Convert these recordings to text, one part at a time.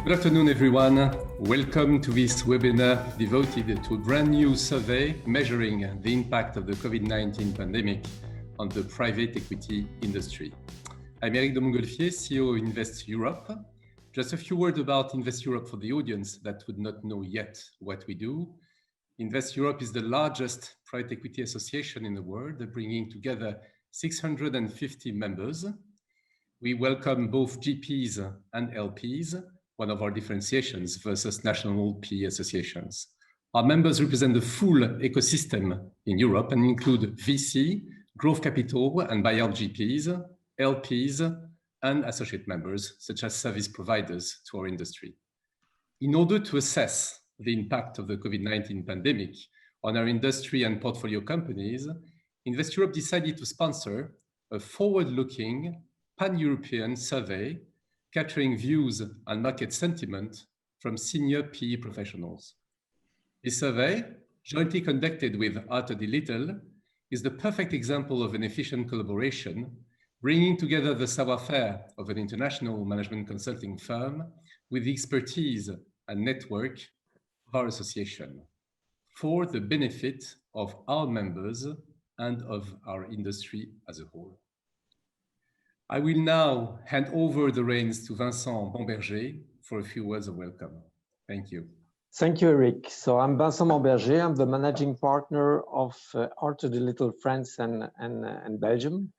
Good afternoon, everyone. Welcome to this webinar devoted to a brand new survey measuring the impact of the COVID-19 pandemic on the private equity industry. I'm Eric de Montgolfier, CEO of Invest Europe. Just a few words about Invest Europe for the audience that would not know yet what we do. Invest Europe is the largest private equity association in the world, bringing together 650 members. We welcome both GPs and LPs, one of our differentiations versus national PE associations. Our members represent the full ecosystem in Europe and include VC, growth capital and buyout GPs, LPs, and associate members, such as service providers to our industry. In order to assess the impact of the COVID-19 pandemic on our industry and portfolio companies, Invest Europe decided to sponsor a forward-looking pan-European survey capturing views and market sentiment from senior PE professionals. This survey, jointly conducted with Arthur D. Little, is the perfect example of an efficient collaboration, bringing together the savoir-faire of an international management consulting firm with the expertise and network of our association for the benefit of our members and of our industry as a whole. I will now hand over the reins to Vincent Bomberger for a few words of welcome. Thank you. Thank you, Eric. So I'm Vincent Bomberger. I'm the managing partner of Arthur D. Little France and Belgium.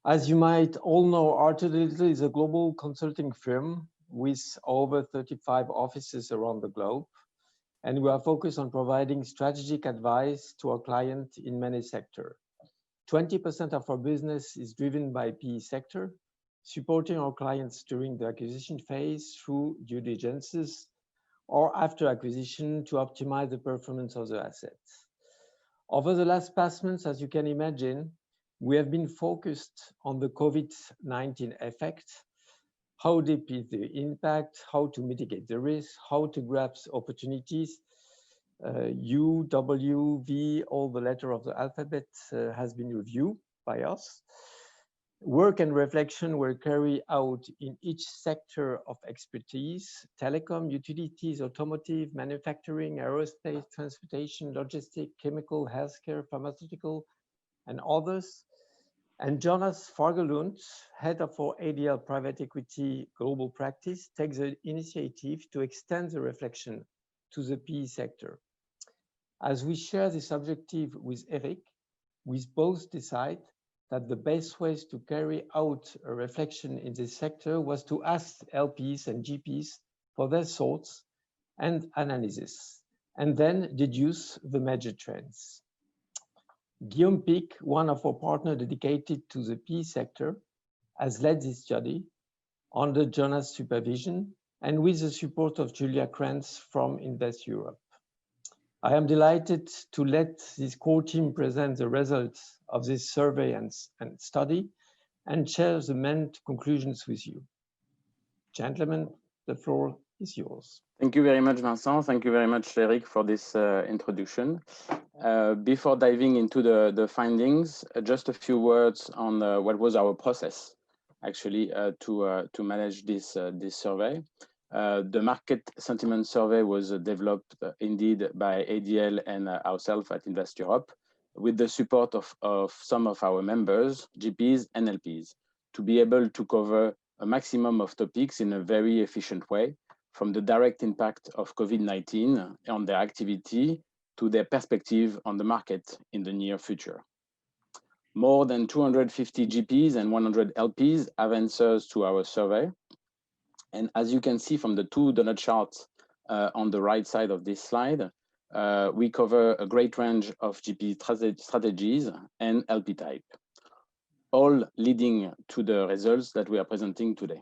As you might all know, Arthur D. Little is a global consulting firm with over 35 offices around the globe. And we are focused on providing strategic advice to our clients in many sectors. 20% of our business is driven by PE sector, supporting our clients during the acquisition phase through due diligences or after acquisition to optimize the performance of the assets. Over the last past months, as you can imagine, we have been focused on the COVID-19 effect, how deep is the impact, how to mitigate the risk, how to grasp opportunities. U, W, V, all the letter of the alphabet has been reviewed by us. Work and reflection were carried out in each sector of expertise: telecom, utilities, automotive, manufacturing, aerospace, transportation, logistics, chemical, healthcare, pharmaceutical, and others. And Jonas Fagerlund, head of our ADL private equity global practice, takes the initiative to extend the reflection to the PE sector. As we share this objective with Eric, we both decide that the best ways to carry out a reflection in this sector was to ask LPs and GPs for their thoughts and analysis, and then deduce the major trends. Guillaume Pic, one of our partners dedicated to the PE sector, has led this study under Jonas' supervision and with the support of Julia Krantz from Invest Europe. I am delighted to let this core team present the results of this survey and study and share the main conclusions with you. Gentlemen, the floor is yours. Thank you very much, Vincent. Thank you very much, Eric, for this introduction. Before diving into the findings, just a few words on what was our process, actually, to manage this survey. The market sentiment survey was developed indeed by ADL and ourselves at Invest Europe with the support of some of our members, GPs and LPs, to be able to cover a maximum of topics in a very efficient way, from the direct impact of COVID-19 on their activity to their perspective on the market in the near future. More than 250 GPs and 100 LPs have answers to our survey. And as you can see from the two donut charts on the right side of this slide, we cover a great range of GP strategies and LP type, all leading to the results that we are presenting today.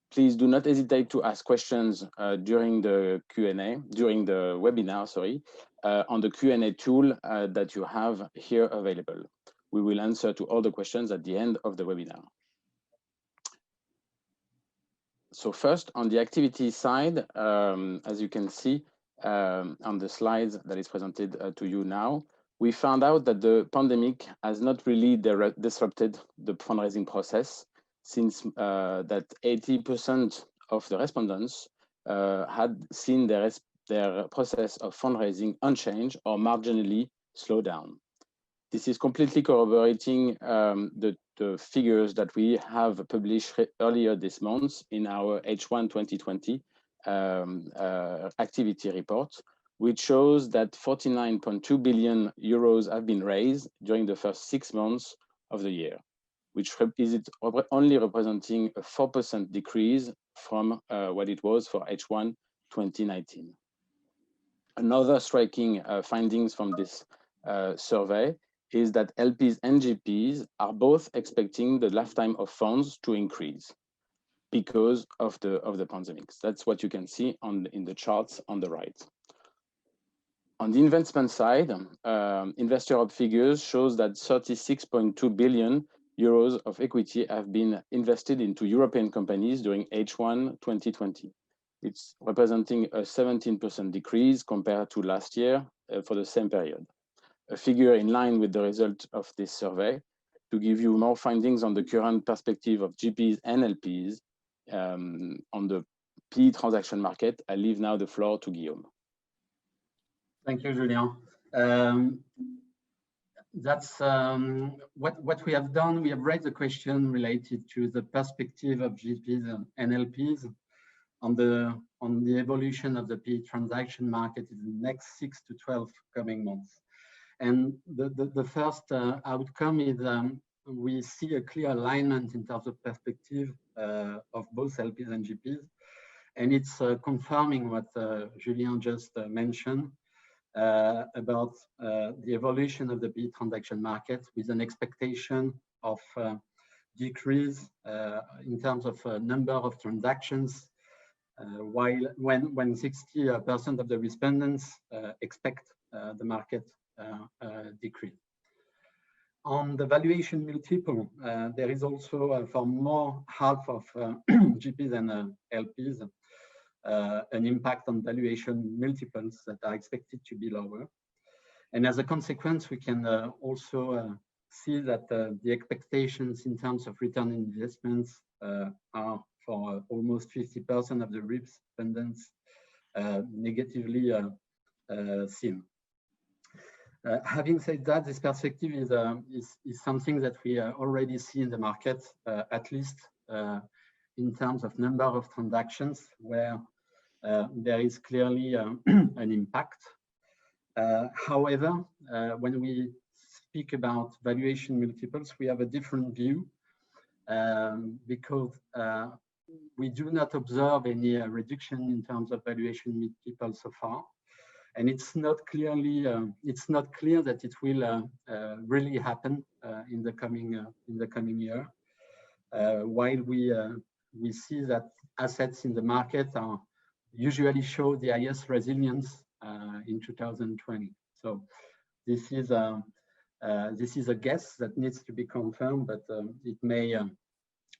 Please do not hesitate to ask questions during the webinar, on the Q&A tool that you have here available. We will answer to all the questions at the end of the webinar. So first, on the activity side, as you can see on the slides that is presented to you now, we found out that the pandemic has not really disrupted the fundraising process, since that 80% of the respondents had seen their process of fundraising unchanged or marginally slow down. This is completely corroborating the figures that we have published earlier this month in our H1 2020 activity report, which shows that 49.2 billion euros have been raised during the first 6 months of the year, which is only representing a 4% decrease from what it was for H1 2019. Another striking findings from this survey is that LPs and GPs are both expecting the lifetime of funds to increase because of the pandemic. That's what you can see in the charts on the right. On the investment side, investor op figures shows that 36.2 billion euros of equity have been invested into European companies during H1 2020. It's representing a 17% decrease compared to last year for the same period. A figure in line with the result of this survey. To give you more findings on the current perspective of GPs and LPs on the PE transaction market, I leave now the floor to Guillaume. Thank you, Julien. That's what we have done. We have raised a question related to the perspective of GPs and LPs on the evolution of the PE transaction market in the next 6 to 12 coming months. And the first outcome is we see a clear alignment in terms of perspective of both LPs and GPs. And it's confirming what Julien just mentioned about the evolution of the PE transaction market with an expectation of decrease in terms of number of transactions, while when 60% of the respondents expect the market decrease. On the valuation multiple, there is also for more half of GPs and LPs an impact on valuation multiples that are expected to be lower. And as a consequence, we can also see that the expectations in terms of return on investments are for almost 50% of the respondents negatively seen. Having said that, this perspective is something that we already see in the market, at least in terms of number of transactions, where there is clearly an impact. However, when we speak about valuation multiples, we have a different view because we do not observe any reduction in terms of valuation multiples so far. And it's not clear that it will really happen in the coming year. While we see that assets in the market are usually show the highest resilience in 2020. So this is a guess that needs to be confirmed, but it may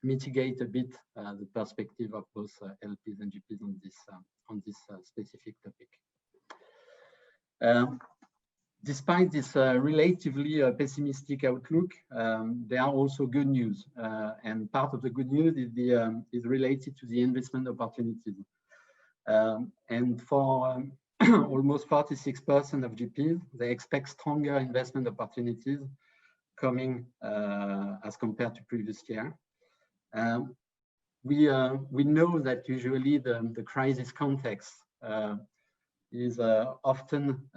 mitigate a bit the perspective of both LPs and GPs on this specific topic. Despite this relatively pessimistic outlook, there are also good news, and part of the good news is related to the investment opportunities. And for almost 46% of GPs, they expect stronger investment opportunities coming as compared to previous year. We know that usually the crisis context is often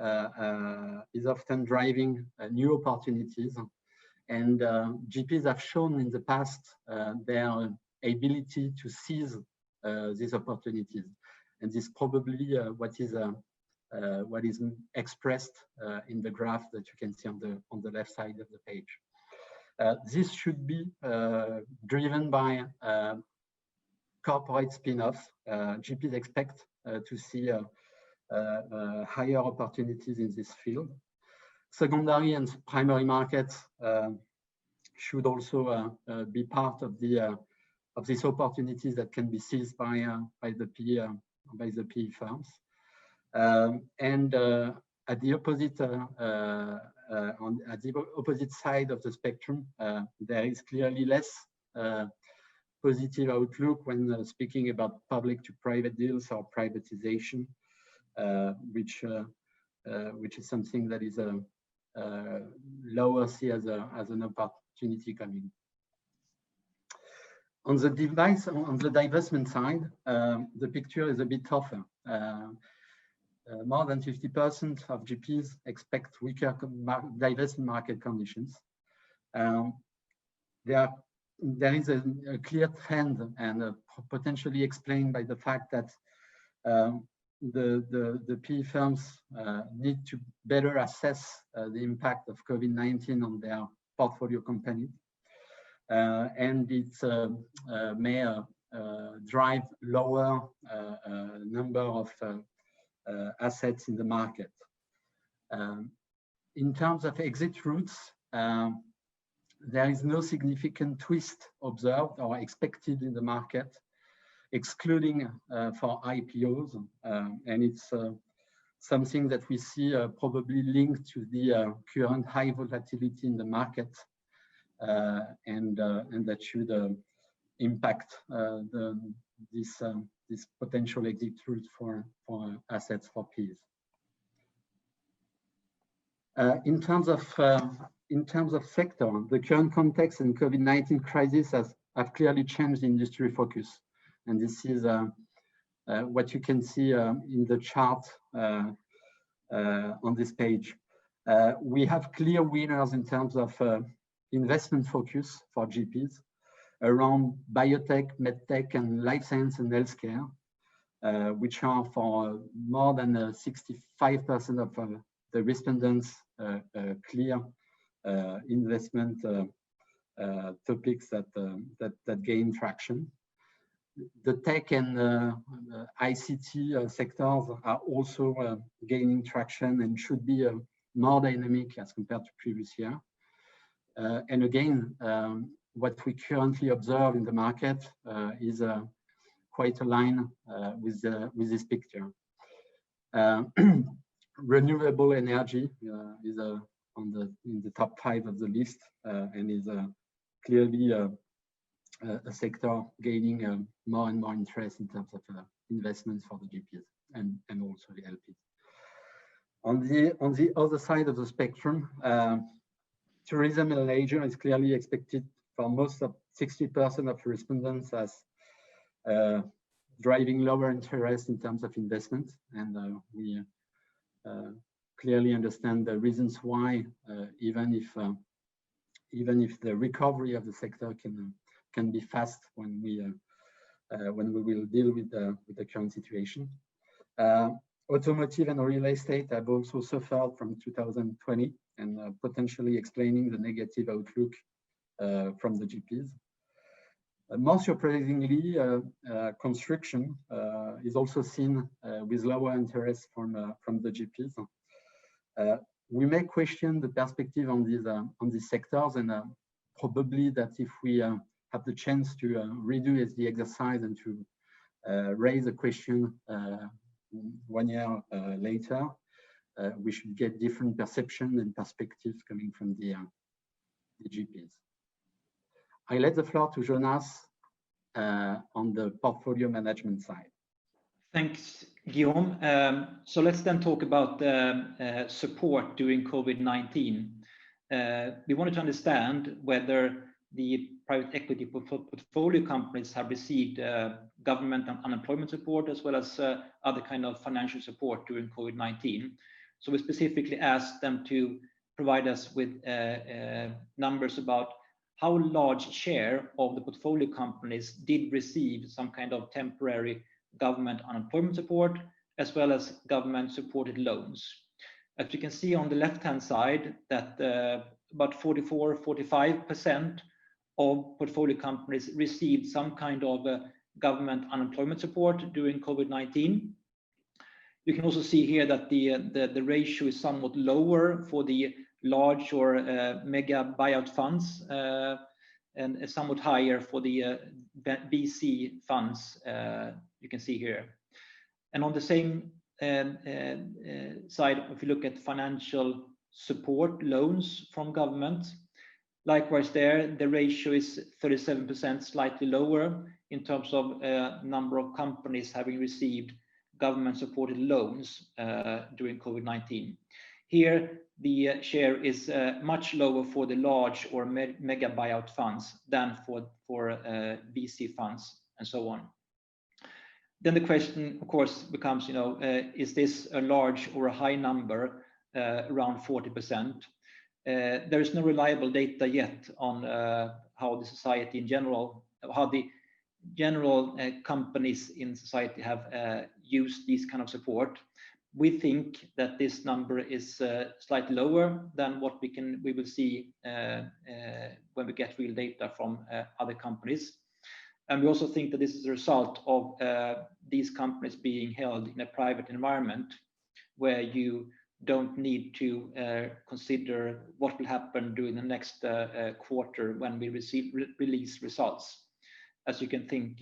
driving new opportunities, and GPs have shown in the past their ability to seize these opportunities, and this is probably what is expressed in the graph that you can see on the left side of the page. This should be driven by corporate spin-offs. GPs expect to see higher opportunities in this field. Secondary and primary markets should also be part of these opportunities that can be seized by the PE firms. And at the opposite side of the spectrum, there is clearly less positive outlook when speaking about public to private deals or privatization, which is something that is lower see as an opportunity coming. On the divestment side, the picture is a bit tougher. More than 50% of GPs expect weaker divestment market conditions. There is a clear trend, and potentially explained by the fact that the PE firms need to better assess the impact of COVID-19 on their portfolio companies, and it may drive lower number of assets in the market. In terms of exit routes, there is no significant twist observed or expected in the market, excluding for IPOs, and it's something that we see probably linked to the current high volatility in the market, and that should impact this potential exit route for assets for PEs. In terms of sector, the current context and COVID-19 crisis have clearly changed industry focus, and this is what you can see in the chart on this page. We have clear winners in terms of investment focus for GPs around biotech, medtech, and life science and healthcare, which are for more than 65% of the respondents clear investment topics that gain traction. The tech and ICT sectors are also gaining traction and should be more dynamic as compared to previous year. And again, what we currently observe in the market is quite aligned with this picture. Renewable energy is in the top 5 of the list, and is clearly a sector gaining more and more interest in terms of investments for the GPs and also the LPs. On the other side of the spectrum, tourism and leisure is clearly expected for most of 60% of respondents as driving lower interest in terms of investment, and we clearly understand the reasons why, even if the recovery of the sector can be fast when we will deal with the current situation. Automotive and real estate have also suffered from 2020, and potentially explaining the negative outlook from the GPs. More surprisingly, construction is also seen with lower interest from the GPs. We may question the perspective on these sectors, and probably that if we have the chance to redo the exercise and to raise a question 1 year later, we should get different perception and perspectives coming from the GPs. I let the floor to Jonas on the portfolio management side. Thanks, Guillaume. So let's then talk about support during COVID-19. We wanted to understand whether the private equity portfolio companies have received government and unemployment support, as well as other kind of financial support during COVID-19. So we specifically asked them to provide us with numbers about how large share of the portfolio companies did receive some kind of temporary government unemployment support, as well as government supported loans. As you can see on the left-hand side, that about 44-45% of portfolio companies received some kind of government unemployment support during COVID-19. You can also see here that the ratio is somewhat lower for the large or mega buyout funds, and somewhat higher for the VC funds, you can see here. And on the same side, if you look at financial support loans from government, Likewise there, the ratio is 37%, slightly lower in terms of number of companies having received government-supported loans during COVID-19. Here, the share is much lower for the large or mega buyout funds than for VC funds and so on. Then the question, of course, becomes, is this a large or a high number, around 40%? There is no reliable data yet on how the society in general, how the general companies in society have used these kind of support. We think that this number is slightly lower than what we will see when we get real data from other companies. And we also think that this is a result of these companies being held in a private environment where you don't need to consider what will happen during the next quarter when we release results. As you can think,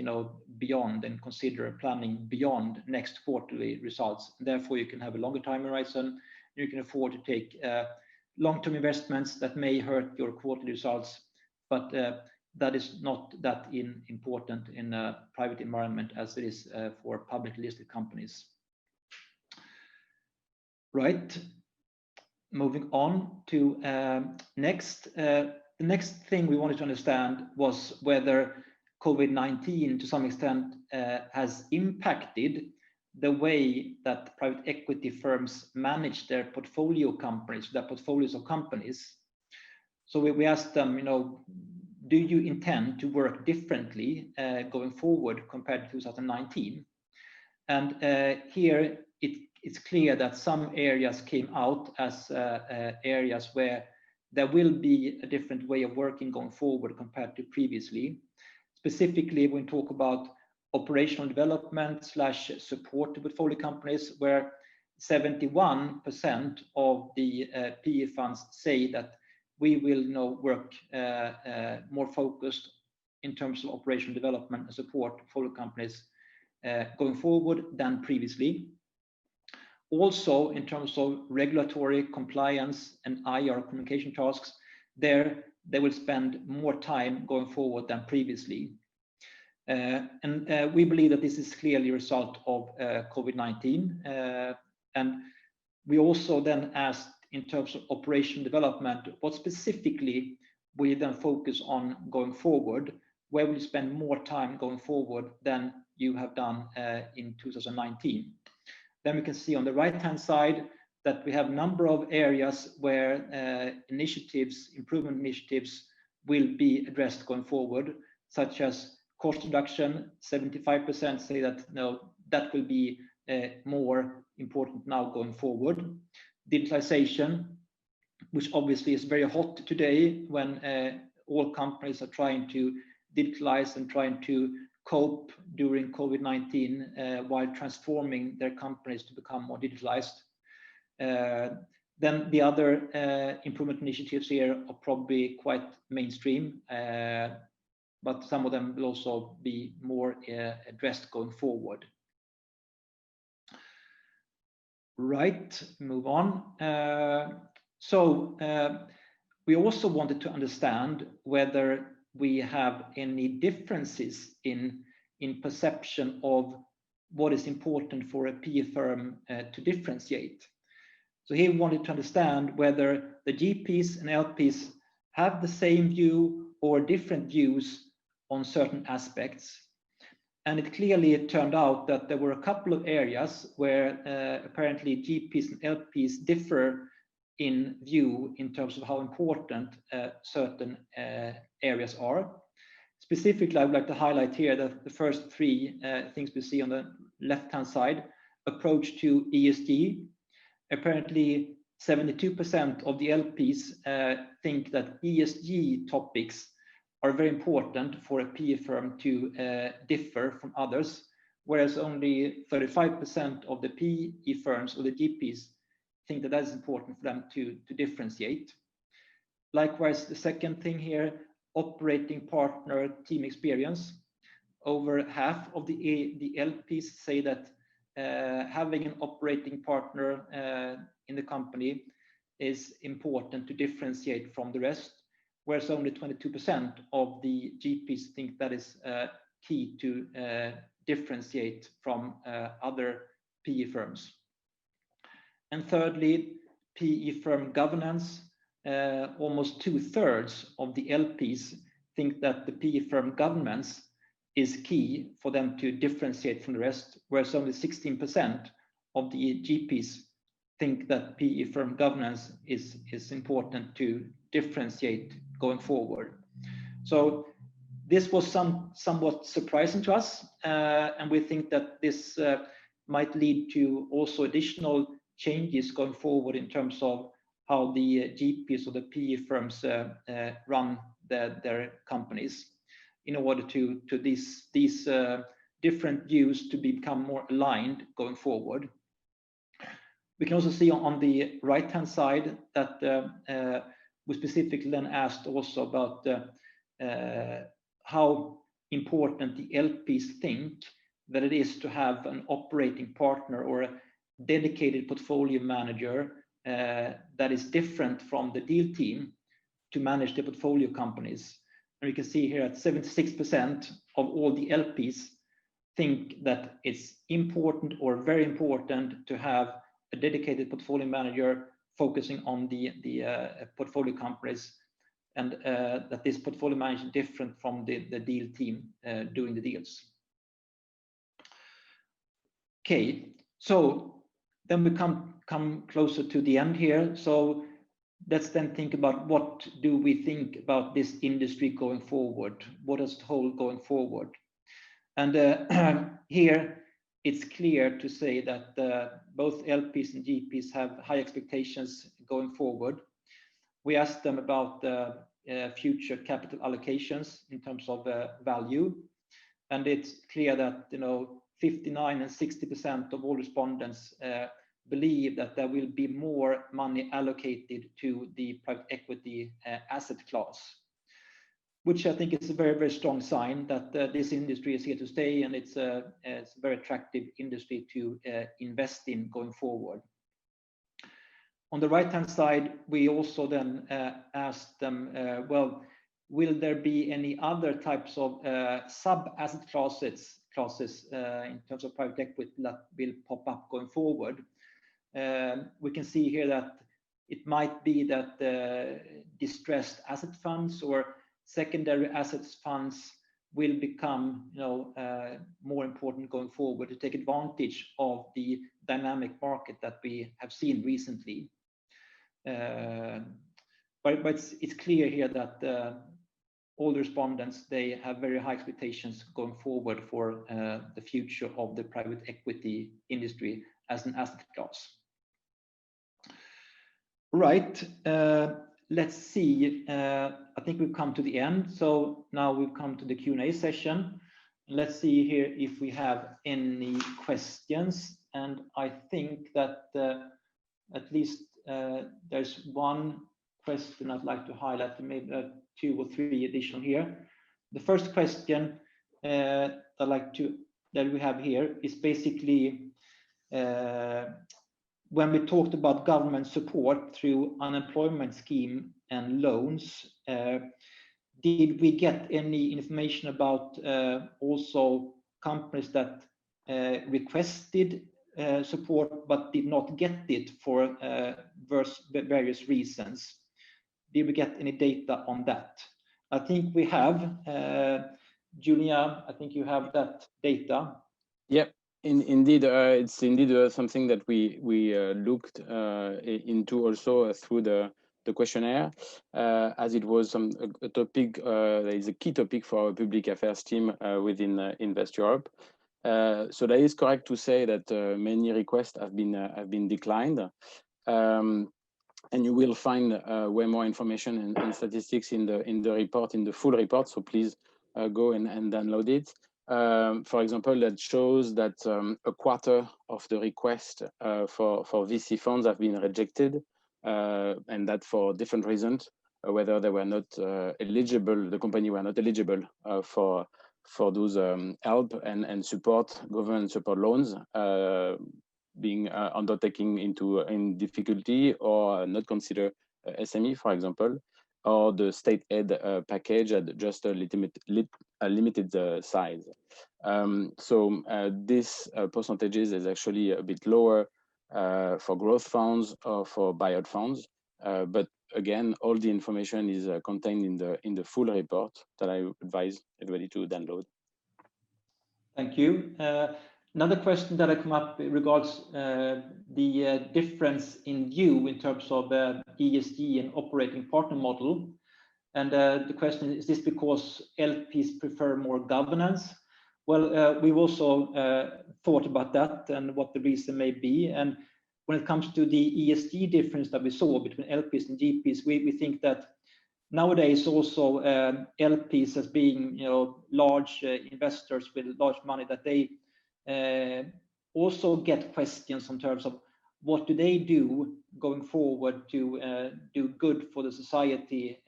beyond and consider planning beyond next quarterly results. Therefore, you can have a longer time horizon. You can afford to take long-term investments that may hurt your quarterly results, but that is not that important in a private environment as it is for publicly listed companies. Right. Moving on to next. The next thing we wanted to understand was whether COVID-19 to some extent has impacted the way that private equity firms manage their portfolio companies, their portfolios of companies. So we asked them, do you intend to work differently going forward compared to 2019? And here it's clear that some areas came out as areas where there will be a different way of working going forward compared to previously. Specifically, when we talk about operational development / support to portfolio companies, where 71% of the PE funds say that we will work more focused in terms of operational development and support portfolio companies going forward than previously. Also, in terms of regulatory compliance and IR communication tasks, they will spend more time going forward than previously. And we believe that this is clearly a result of COVID-19. And we also then asked, in terms of operation development, what specifically we then focus on going forward, where we spend more time going forward than you have done in 2019. Then we can see on the right-hand side that we have a number of areas where improvement initiatives will be addressed going forward, such as cost reduction. 75% say that no, that will be more important now going forward. Digitalization, which obviously is very hot today when all companies are trying to digitalize and trying to cope during COVID-19 while transforming their companies to become more digitalized. Then the other improvement initiatives here are probably quite mainstream, but some of them will also be more addressed going forward. Right, move on. So we also wanted to understand whether we have any differences in perception of what is important for a PE firm to differentiate. So here we wanted to understand whether the GPs and LPs have the same view or different views on certain aspects. And it clearly turned out that there were a couple of areas where apparently GPs and LPs differ in view in terms of how important certain areas are. Specifically, I would like to highlight here that the first three things we see on the left-hand side: approach to ESG. Apparently, 72% of the LPs think that ESG topics are very important for a PE firm to differ from others, whereas only 35% of the PE firms or the GPs think that is important for them to differentiate. Likewise, the second thing here, operating partner team experience. Over half of the LPs say that having an operating partner in the company is important to differentiate from the rest, whereas only 22% of the GPs think that is key to differentiate from other PE firms. And thirdly, PE firm governance. Almost 2/3 of the LPs think that the PE firm governance is key for them to differentiate from the rest, whereas only 16% of the GPs think that PE firm governance is important to differentiate going forward. So this was somewhat surprising to us, and we think that this might lead to also additional changes going forward in terms of how the GPs or the PE firms run their companies, in order to these different views to become more aligned going forward. We can also see on the right-hand side that we specifically then asked also about how important the LPs think that it is to have an operating partner or a dedicated portfolio manager that is different from the deal team to manage the portfolio companies. And you can see here that 76% of all the LPs think that it's important or very important to have a dedicated portfolio manager focusing on the portfolio companies, and that this portfolio manager is different from the deal team doing the deals. Okay, so then we come closer to the end here. So let's then think about, what do we think about this industry going forward? What is the whole going forward? And here it's clear to say that both LPs and GPs have high expectations going forward. We asked them about future capital allocations in terms of value, and it's clear that 59% and 60% of all respondents believe that there will be more money allocated to the private equity asset class, which I think is a very, very strong sign that this industry is here to stay, and it's a very attractive industry to invest in going forward. On the right-hand side, we also then asked them, well, will there be any other types of sub-asset classes in terms of private equity that will pop up going forward? We can see here that it might be that distressed asset funds or secondary assets funds will become more important going forward to take advantage of the dynamic market that we have seen recently. But it's clear here that all the respondents, they have very high expectations going forward for the future of the private equity industry as an asset class. Right, let's see. I think we've come to the end. So now we've come to the Q&A session. Let's see here if we have any questions. And I think that at least there's one question I'd like to highlight, maybe 2 or 3 additional here. The first question that we have here is basically when we talked about government support through unemployment scheme and loans, did we get any information about also companies that requested support but did not get it for various reasons? Did we get any data on that? I think we have. Julia, I think you have that data. Yep. Indeed, it's indeed something that we looked into also through the questionnaire, as it was a topic that is a key topic for our public affairs team within Invest Europe. So that is correct to say that many requests have been declined, and you will find way more information and statistics in the report, in the full report. So please go and download it. For example, that shows that a quarter of the request for VC funds have been rejected, and that for different reasons, whether they were not eligible, the company were not eligible for those help and support, government support loans, being undertaking in difficulty or not consider SME, for example. or the state aid package at just a limited size. This percentages is actually a bit lower for growth funds or for buyout funds, but again, all the information is contained in the full report that I advise everybody to download. Thank you. Another question that had come up regards the difference in view in terms of ESG and operating partner model. And the question is this because LPs prefer more governance? Well, we've also thought about that and what the reason may be. And when it comes to the ESG difference that we saw between LPs and GPs, we think that nowadays also LPs as being large investors with large money, that they also get questions in terms of what do they do going forward to do good for the society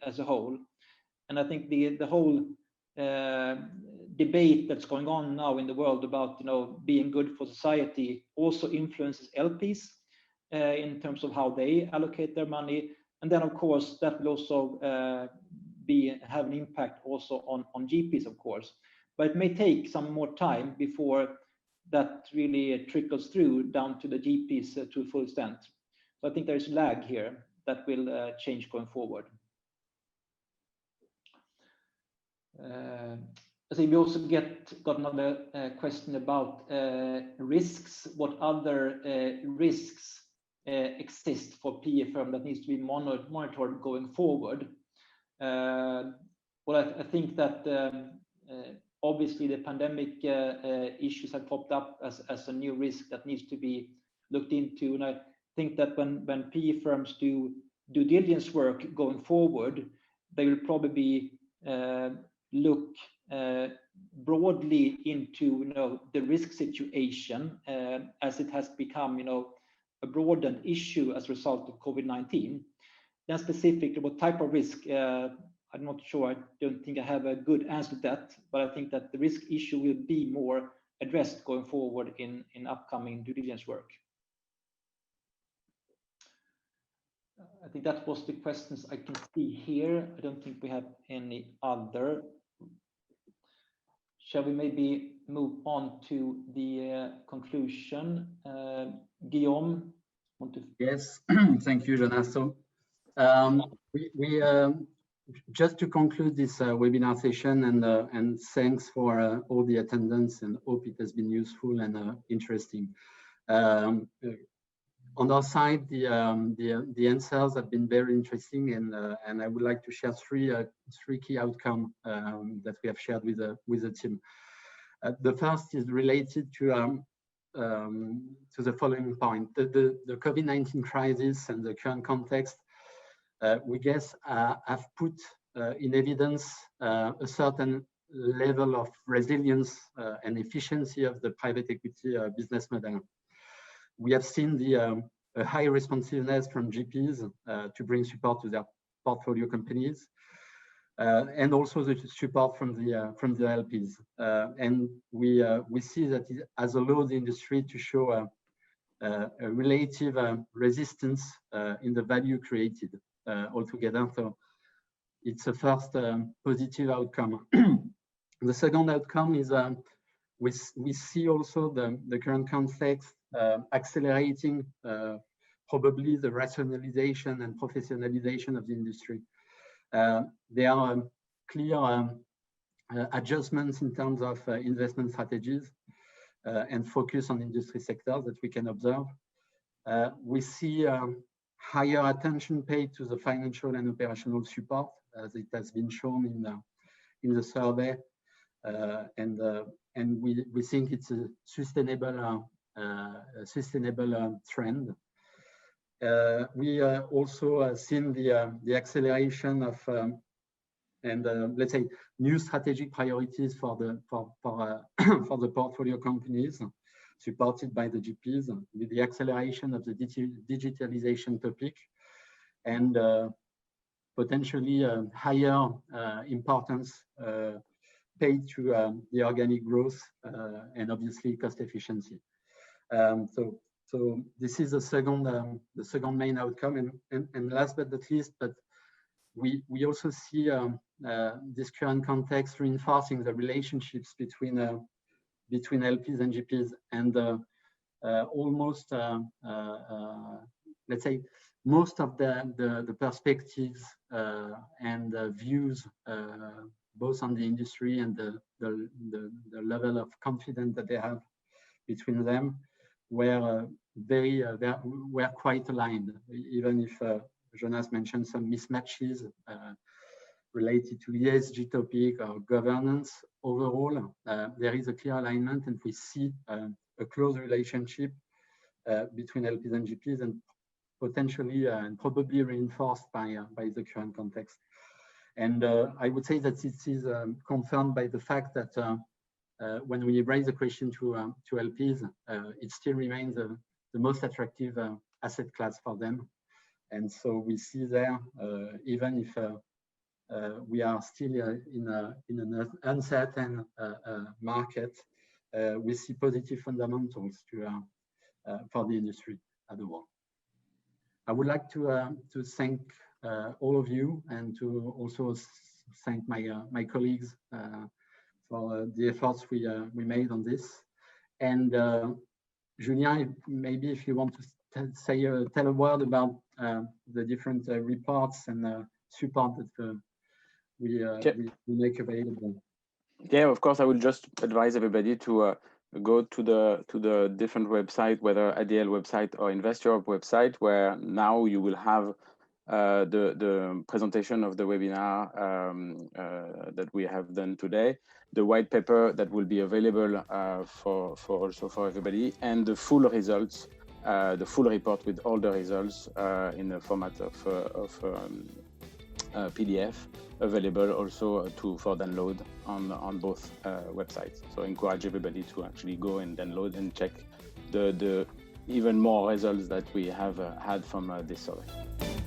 as a whole. And I think the whole debate that's going on now in the world about being good for society also influences LPs in terms of how they allocate their money. And then, of course, that will also have an impact also on GPs, of course. But it may take some more time before that really trickles through down to the GPs to a full extent. So I think there is a lag here that will change going forward. I think we also got another question about risks. What other risks exist for PE firm that needs to be monitored going forward? Well, I think that obviously the pandemic issues have popped up as a new risk that needs to be looked into. And I think that when PE firms do due diligence work going forward, they will probably look broadly into the risk situation as it has become a broadened issue as a result of COVID-19. Then specifically what type of risk, I'm not sure. I don't think I have a good answer to that, but I think that the risk issue will be more addressed going forward in upcoming due diligence work. I think that was the questions I can see here. I don't think we have any other. Shall we maybe move on to the conclusion? Guillaume, want to? Yes, thank you, Jonas. So we just to conclude this webinar session, and thanks for all the attendance, and hope it has been useful and interesting. On our side, the answers have been very interesting, and I would like to share three key outcomes that we have shared with the team. The first is related to the following point: the COVID-19 crisis and the current context, we guess, have put in evidence a certain level of resilience and efficiency of the private equity business model. We have seen a high responsiveness from GPs to bring support to their portfolio companies, and also the support from the LPs. And we see that it has allowed the industry to show a relative resistance in the value created altogether. So it's a first positive outcome. The second outcome is we see also the current context accelerating probably the rationalization and professionalization of the industry. There are clear adjustments in terms of investment strategies and focus on industry sectors that we can observe. We see higher attention paid to the financial and operational support, as it has been shown in the survey, and we think it's a sustainable trend. We also seen the acceleration of let's say new strategic priorities for the portfolio companies supported by the GPs, with the acceleration of the digitalization topic, and potentially higher importance paid to the organic growth and obviously cost efficiency. So this is the second main outcome, and last but not least, but we also see this current context reinforcing the relationships between LPs and GPs, and almost let's say most of the perspectives and views both on the industry and the level of confidence that they have between them were were quite aligned, even if Jonas mentioned some mismatches related to ESG topic or governance. Overall, there is a clear alignment, and we see a close relationship between LPs and GPs, and potentially and probably reinforced by the current context. And I would say that it is confirmed by the fact that when we raise the question to LPs, it still remains the most attractive asset class for them. And so we see there, even if we are still in an uncertain market, we see positive fundamentals for the industry as a whole. I would like to thank all of you, and to also thank my colleagues for the efforts we made on this. And Julien, maybe if you want to tell a word about the different reports and support that we make available. Yeah, of course. I would just advise everybody to go to the different website, whether ADL website or Invest Europe website, where now you will have the presentation of the webinar that we have done today, the white paper that will be available for everybody, and the full results, the full report with all the results in the format of PDF, available also for download on both websites. So I encourage everybody to actually go and download and check the even more results that we have had from this survey.